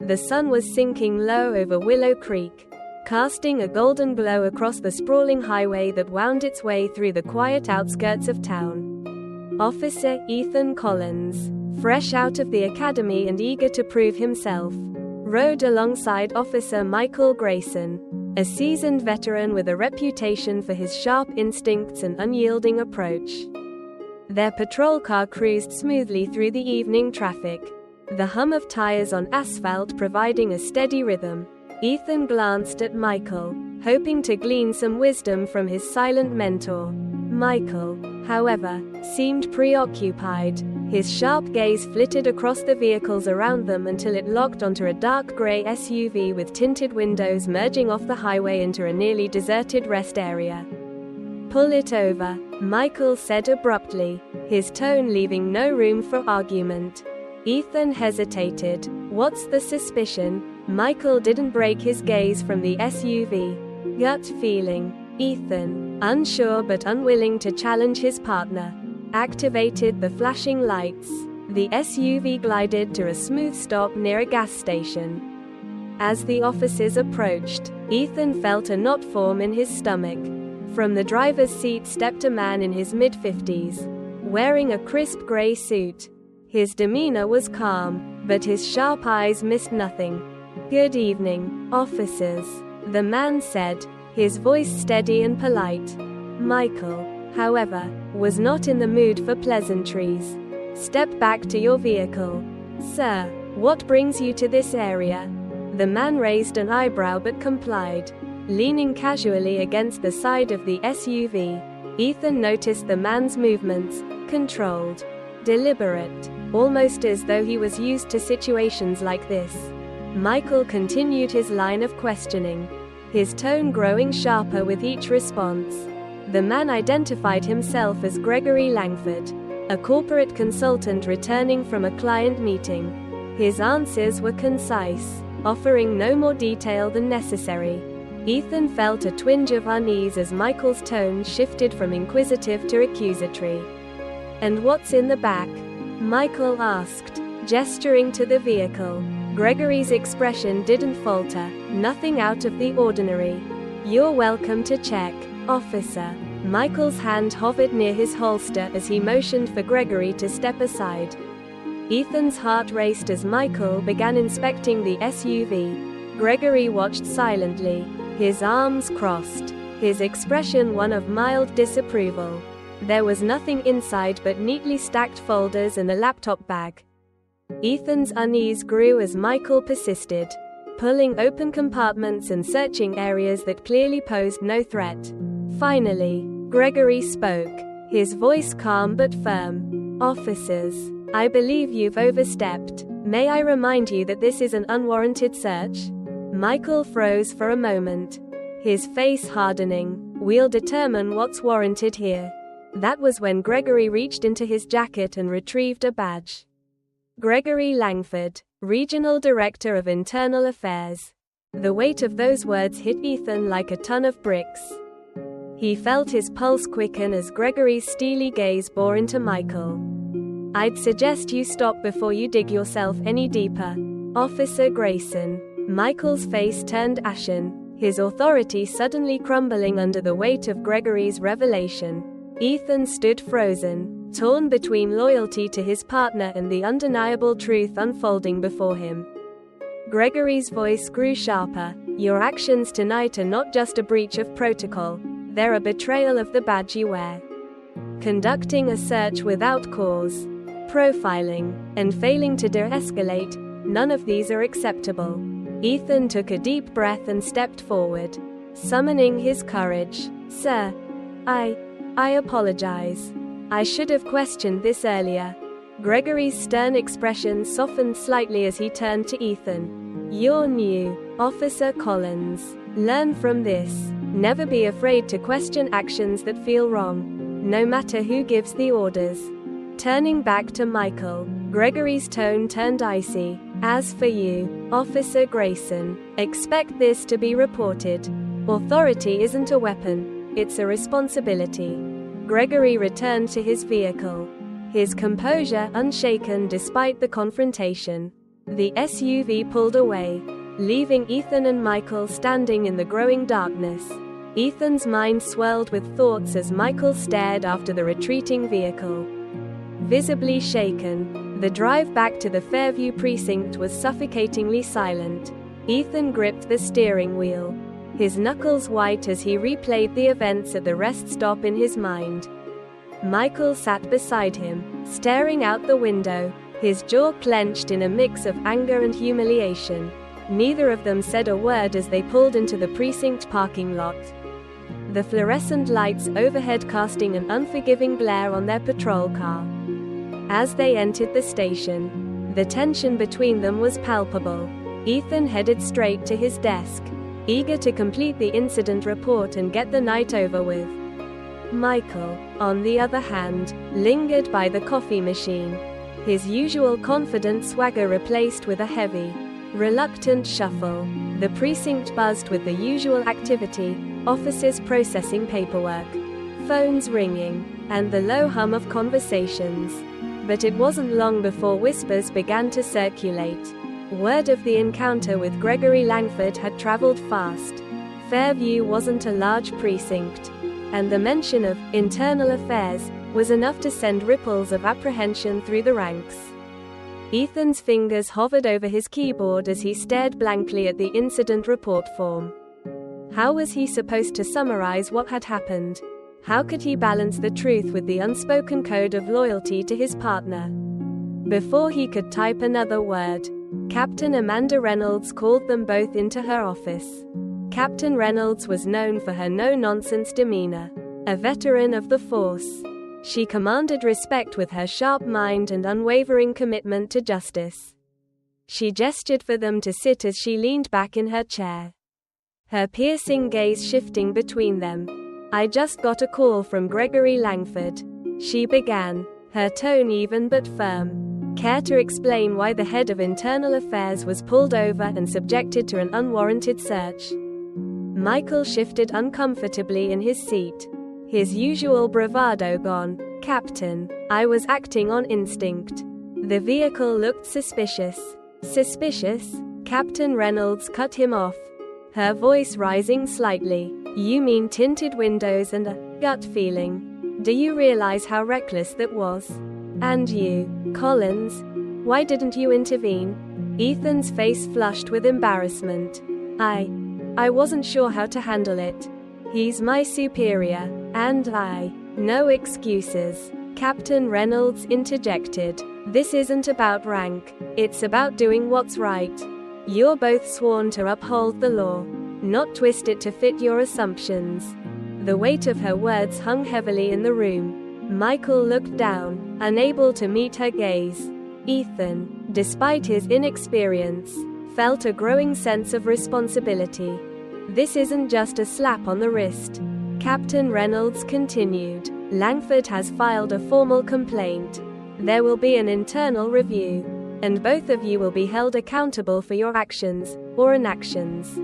The sun was sinking low over Willow Creek, casting a golden glow across the sprawling highway that wound its way through the quiet outskirts of town. Officer Ethan Collins, fresh out of the academy and eager to prove himself, rode alongside Officer Michael Grayson, a seasoned veteran with a reputation for his sharp instincts and unyielding approach. Their patrol car cruised smoothly through the evening traffic, the hum of tires on asphalt providing a steady rhythm. Ethan glanced at Michael, hoping to glean some wisdom from his silent mentor. Michael, however, seemed preoccupied. His sharp gaze flitted across the vehicles around them until it locked onto a dark gray SUV with tinted windows merging off the highway into a nearly deserted rest area. "Pull it over," Michael said abruptly, his tone leaving no room for argument. Ethan hesitated. "What's the suspicion?" Michael didn't break his gaze from the SUV. "Gut feeling." Ethan, unsure but unwilling to challenge his partner, activated the flashing lights. The SUV glided to a smooth stop near a gas station. As the officers approached, Ethan felt a knot form in his stomach. From the driver's seat stepped a man in his mid-50s, wearing a crisp gray suit. His demeanor was calm, but his sharp eyes missed nothing. "Good evening, officers," the man said, his voice steady and polite. Michael, however, was not in the mood for pleasantries. "Step back to your vehicle." "Sir, what brings you to this area?" The man raised an eyebrow but complied. Leaning casually against the side of the SUV, Ethan noticed the man's movements, controlled, deliberate, almost as though he was used to situations like this. Michael continued his line of questioning, his tone growing sharper with each response. The man identified himself as Gregory Langford, a corporate consultant returning from a client meeting. His answers were concise, offering no more detail than necessary. Ethan felt a twinge of unease as Michael's tone shifted from inquisitive to accusatory. "And what's in the back?" Michael asked, gesturing to the vehicle. Gregory's expression didn't falter, nothing out of the ordinary. "You're welcome to check, officer." Michael's hand hovered near his holster as he motioned for Gregory to step aside. Ethan's heart raced as Michael began inspecting the SUV. Gregory watched silently, his arms crossed, his expression one of mild disapproval. There was nothing inside but neatly stacked folders and a laptop bag. Ethan's unease grew as Michael persisted, pulling open compartments and searching areas that clearly posed no threat. Finally, Gregory spoke, his voice calm but firm. "Officers, I believe you've overstepped. May I remind you that this is an unwarranted search?" Michael froze for a moment, his face hardening. "We'll determine what's warranted here." That was when Gregory reached into his jacket and retrieved a badge. Gregory Langford, Regional Director of Internal Affairs. The weight of those words hit Ethan like a ton of bricks. He felt his pulse quicken as Gregory's steely gaze bore into Michael. "I'd suggest you stop before you dig yourself any deeper, Officer Grayson." Michael's face turned ashen, his authority suddenly crumbling under the weight of Gregory's revelation. Ethan stood frozen, torn between loyalty to his partner and the undeniable truth unfolding before him. Gregory's voice grew sharper. "Your actions tonight are not just a breach of protocol, they're a betrayal of the badge you wear. Conducting a search without cause, profiling, and failing to de-escalate, none of these are acceptable." Ethan took a deep breath and stepped forward, summoning his courage. "Sir, I apologize. I should have questioned this earlier." Gregory's stern expression softened slightly as he turned to Ethan. "You're new, Officer Collins. Learn from this. Never be afraid to question actions that feel wrong, no matter who gives the orders." Turning back to Michael, Gregory's tone turned icy. "As for you, Officer Grayson, expect this to be reported. Authority isn't a weapon, it's a responsibility." Gregory returned to his vehicle, his composure unshaken despite the confrontation. The SUV pulled away, leaving Ethan and Michael standing in the growing darkness. Ethan's mind swirled with thoughts as Michael stared after the retreating vehicle. Visibly shaken, the drive back to the Fairview precinct was suffocatingly silent. Ethan gripped the steering wheel, his knuckles white as he replayed the events at the rest stop in his mind. Michael sat beside him, staring out the window, his jaw clenched in a mix of anger and humiliation. Neither of them said a word as they pulled into the precinct parking lot, the fluorescent lights overhead casting an unforgiving glare on their patrol car. As they entered the station, the tension between them was palpable. Ethan headed straight to his desk, eager to complete the incident report and get the night over with. Michael, on the other hand, lingered by the coffee machine, his usual confident swagger replaced with a heavy, reluctant shuffle. The precinct buzzed with the usual activity, offices processing paperwork, phones ringing, and the low hum of conversations. But it wasn't long before whispers began to circulate. Word of the encounter with Gregory Langford had traveled fast. Fairview wasn't a large precinct, and the mention of internal affairs was enough to send ripples of apprehension through the ranks. Ethan's fingers hovered over his keyboard as he stared blankly at the incident report form. How was he supposed to summarize what had happened? How could he balance the truth with the unspoken code of loyalty to his partner? Before he could type another word, Captain Amanda Reynolds called them both into her office. Captain Reynolds was known for her no-nonsense demeanor. A veteran of the force, she commanded respect with her sharp mind and unwavering commitment to justice. She gestured for them to sit as she leaned back in her chair, her piercing gaze shifting between them. "I just got a call from Gregory Langford," she began, her tone even but firm. "Care to explain why the head of internal affairs was pulled over and subjected to an unwarranted search?" Michael shifted uncomfortably in his seat, his usual bravado gone. "Captain, I was acting on instinct. The vehicle looked suspicious." "Suspicious?" Captain Reynolds cut him off, her voice rising slightly. "You mean tinted windows and a gut feeling? Do you realize how reckless that was? And you, Collins, why didn't you intervene?" Ethan's face flushed with embarrassment. I wasn't sure how to handle it. He's my superior, and no excuses," Captain Reynolds interjected. "This isn't about rank, it's about doing what's right. You're both sworn to uphold the law, not twist it to fit your assumptions." The weight of her words hung heavily in the room. Michael looked down, unable to meet her gaze. Ethan, despite his inexperience, felt a growing sense of responsibility. "This isn't just a slap on the wrist," Captain Reynolds continued. "Langford has filed a formal complaint. There will be an internal review, and both of you will be held accountable for your actions, or inactions."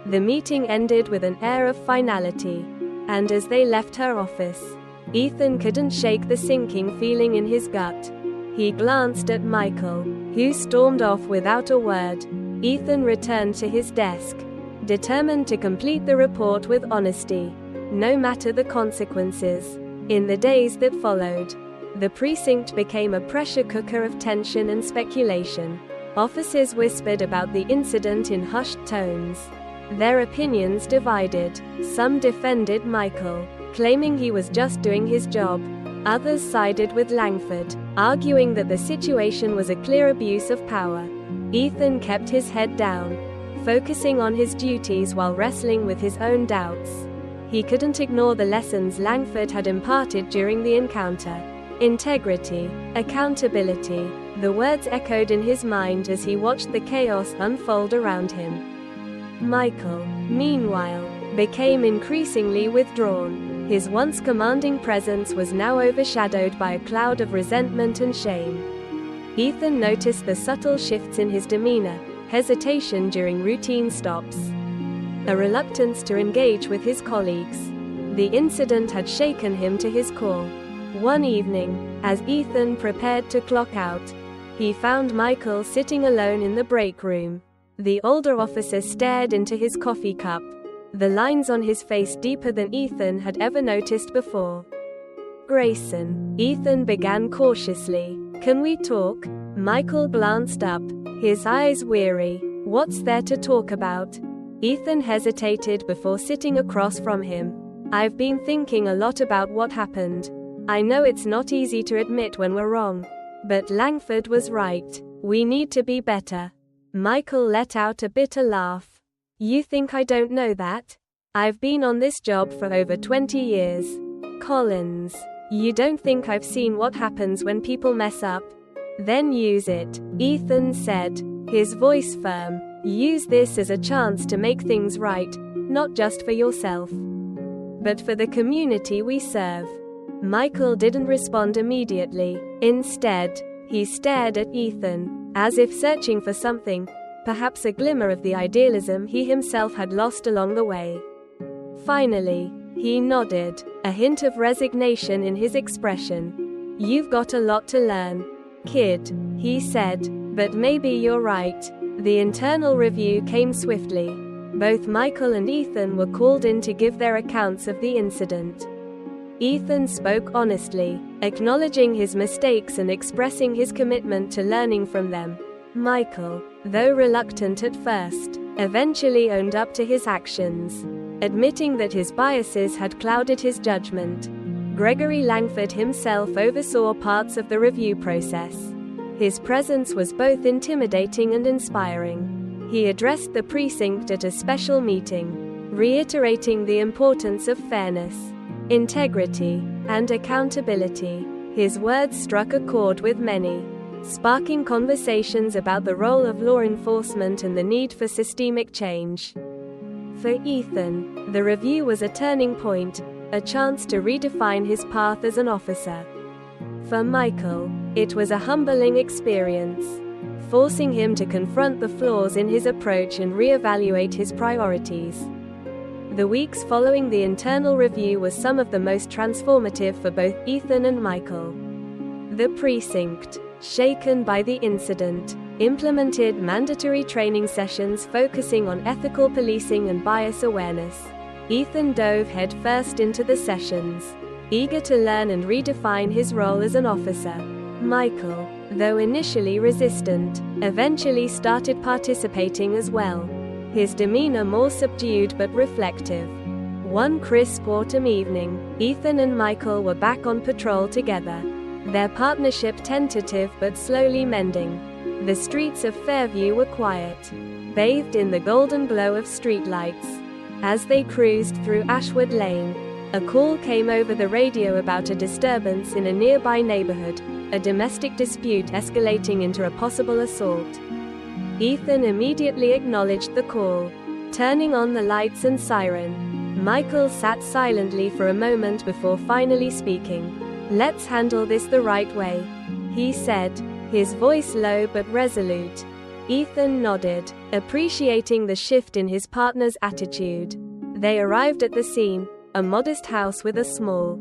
The meeting ended with an air of finality, and as they left her office, Ethan couldn't shake the sinking feeling in his gut. He glanced at Michael, who stormed off without a word. Ethan returned to his desk, determined to complete the report with honesty, no matter the consequences. In the days that followed, the precinct became a pressure cooker of tension and speculation. Officers whispered about the incident in hushed tones, their opinions divided. Some defended Michael, claiming he was just doing his job. Others sided with Langford, arguing that the situation was a clear abuse of power. Ethan kept his head down, focusing on his duties while wrestling with his own doubts. He couldn't ignore the lessons Langford had imparted during the encounter. Integrity, accountability, the words echoed in his mind as he watched the chaos unfold around him. Michael, meanwhile, became increasingly withdrawn. His once commanding presence was now overshadowed by a cloud of resentment and shame. Ethan noticed the subtle shifts in his demeanor, hesitation during routine stops, a reluctance to engage with his colleagues. The incident had shaken him to his core. One evening, as Ethan prepared to clock out, He found Michael sitting alone in the break room. The older officer stared into his coffee cup, the lines on his face deeper than Ethan had ever noticed before. "Grayson," Ethan began cautiously. "Can we talk?" Michael glanced up, his eyes weary. "What's there to talk about?" Ethan hesitated before sitting across from him. "I've been thinking a lot about what happened. I know it's not easy to admit when we're wrong. But Langford was right. We need to be better." Michael let out a bitter laugh. "You think I don't know that? I've been on this job for over 20 years. Collins, you don't think I've seen what happens when people mess up? Then use it," Ethan said, his voice firm. "Use this as a chance to make things right, not just for yourself, but for the community we serve." Michael didn't respond immediately. Instead, he stared at Ethan, as if searching for something, perhaps a glimmer of the idealism he himself had lost along the way. Finally, he nodded, a hint of resignation in his expression. "You've got a lot to learn, kid," he said, "but maybe you're right." The internal review came swiftly. Both Michael and Ethan were called in to give their accounts of the incident. Ethan spoke honestly, acknowledging his mistakes and expressing his commitment to learning from them. Michael, though reluctant at first, eventually owned up to his actions, admitting that his biases had clouded his judgment. Gregory Langford himself oversaw parts of the review process. His presence was both intimidating and inspiring. He addressed the precinct at a special meeting, reiterating the importance of fairness, integrity, and accountability. His words struck a chord with many, sparking conversations about the role of law enforcement and the need for systemic change. For Ethan, the review was a turning point, a chance to redefine his path as an officer. For Michael, it was a humbling experience, forcing him to confront the flaws in his approach and reevaluate his priorities. The weeks following the internal review was some of the most transformative for both Ethan and Michael. The precinct, shaken by the incident, implemented mandatory training sessions focusing on ethical policing and bias awareness. Ethan dove headfirst into the sessions, eager to learn and redefine his role as an officer. Michael, though initially resistant, eventually started participating as well, his demeanor more subdued but reflective. One crisp autumn evening, Ethan and Michael were back on patrol together, their partnership tentative but slowly mending. The streets of Fairview were quiet, bathed in the golden glow of streetlights. As they cruised through Ashwood Lane, a call came over the radio about a disturbance in a nearby neighborhood, a domestic dispute escalating into a possible assault. Ethan immediately acknowledged the call, turning on the lights and siren. Michael sat silently for a moment before finally speaking. "Let's handle this the right way," he said, his voice low but resolute. Ethan nodded, appreciating the shift in his partner's attitude. They arrived at the scene, a modest house with a small,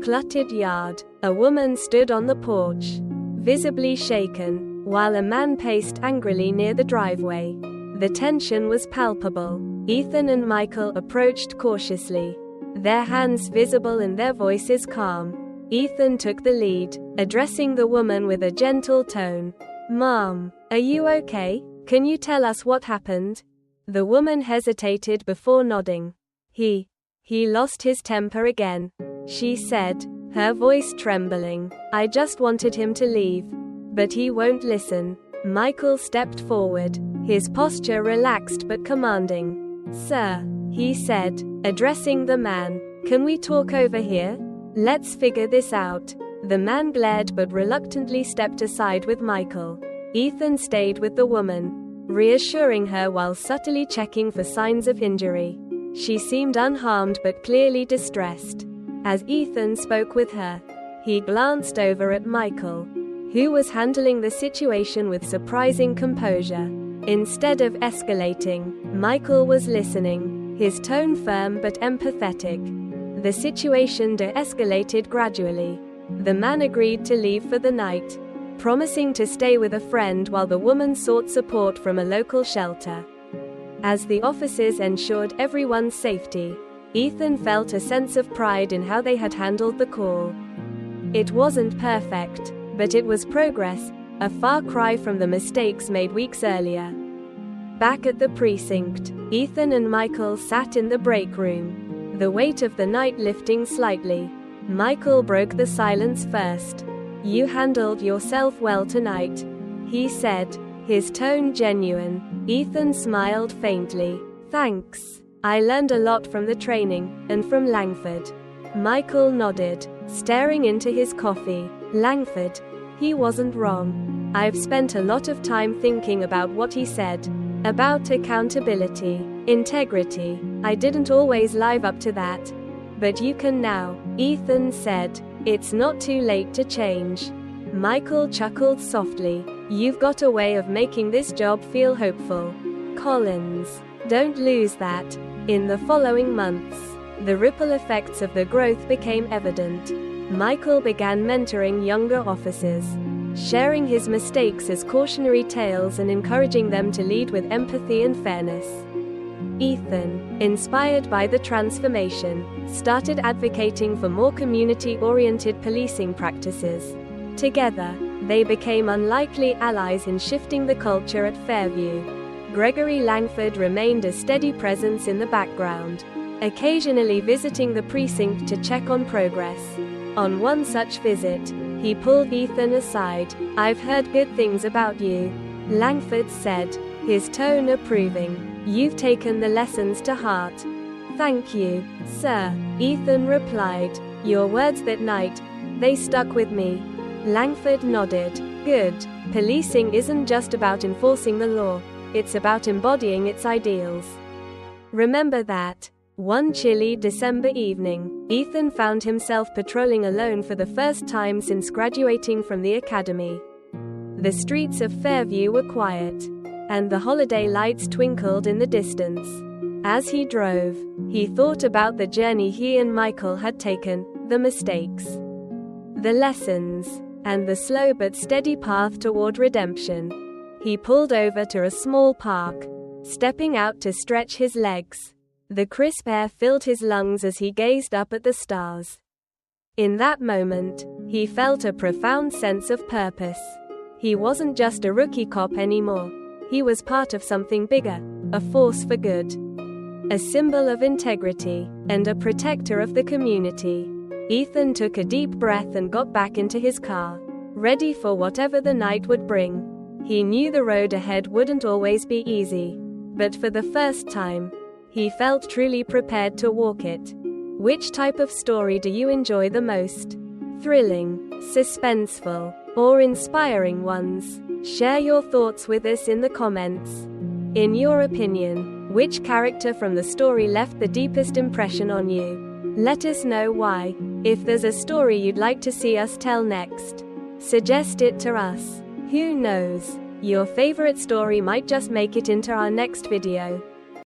cluttered yard. A woman stood on the porch, visibly shaken, while a man paced angrily near the driveway. The tension was palpable. Ethan and Michael approached cautiously, their hands visible and their voices calm. Ethan took the lead, addressing the woman with a gentle tone. "Ma'am, are you okay? Can you tell us what happened?" The woman hesitated before nodding. He lost his temper again," she said, her voice trembling. "I just wanted him to leave. But he won't listen." Michael stepped forward, his posture relaxed but commanding. "Sir," he said, addressing the man, "can we talk over here? Let's figure this out." The man glared but reluctantly stepped aside with Michael. Ethan stayed with the woman, reassuring her while subtly checking for signs of injury. She seemed unharmed but clearly distressed. As Ethan spoke with her, he glanced over at Michael, who was handling the situation with surprising composure. Instead of escalating, Michael was listening, his tone firm but empathetic. The situation de-escalated gradually. The man agreed to leave for the night, promising to stay with a friend while the woman sought support from a local shelter. As the officers ensured everyone's safety, Ethan felt a sense of pride in how they had handled the call. It wasn't perfect, but it was progress, a far cry from the mistakes made weeks earlier. Back at the precinct, Ethan and Michael sat in the break room, the weight of the night lifting slightly. Michael broke the silence first. "You handled yourself well tonight," he said, his tone genuine. Ethan smiled faintly. "Thanks. I learned a lot from the training, and from Langford." Michael nodded, staring into his coffee. Langford. He wasn't wrong. "I've spent a lot of time thinking about what he said. About accountability, integrity. I didn't always live up to that. But you can now," Ethan said. "It's not too late to change." Michael chuckled softly. "You've got a way of making this job feel hopeful, Collins. Don't lose that." In the following months, the ripple effects of the growth became evident. Michael began mentoring younger officers, sharing his mistakes as cautionary tales and encouraging them to lead with empathy and fairness. Ethan, inspired by the transformation, started advocating for more community-oriented policing practices. Together, they became unlikely allies in shifting the culture at Fairview. Gregory Langford remained a steady presence in the background, occasionally visiting the precinct to check on progress. On one such visit, he pulled Ethan aside. "I've heard good things about you," Langford said, his tone approving. "You've taken the lessons to heart." "Thank you, sir," Ethan replied. "Your words that night, they stuck with me." Langford nodded. "Good. Policing isn't just about enforcing the law, it's about embodying its ideals. Remember that." One chilly December evening, Ethan found himself patrolling alone for the first time since graduating from the academy. The streets of Fairview were quiet, and the holiday lights twinkled in the distance. As he drove, he thought about the journey he and Michael had taken, the mistakes, the lessons, and the slow but steady path toward redemption. He pulled over to a small park, stepping out to stretch his legs. The crisp air filled his lungs as he gazed up at the stars. In that moment, he felt a profound sense of purpose. He wasn't just a rookie cop anymore. He was part of something bigger, a force for good, a symbol of integrity, and a protector of the community. Ethan took a deep breath and got back into his car, ready for whatever the night would bring. He knew the road ahead wouldn't always be easy, but for the first time, he felt truly prepared to walk it. Which type of story do you enjoy the most? Thrilling, suspenseful, or inspiring ones? Share your thoughts with us in the comments. In your opinion, which character from the story left the deepest impression on you? Let us know why. If there's a story you'd like to see us tell next, suggest it to us. Who knows? Your favorite story might just make it into our next video.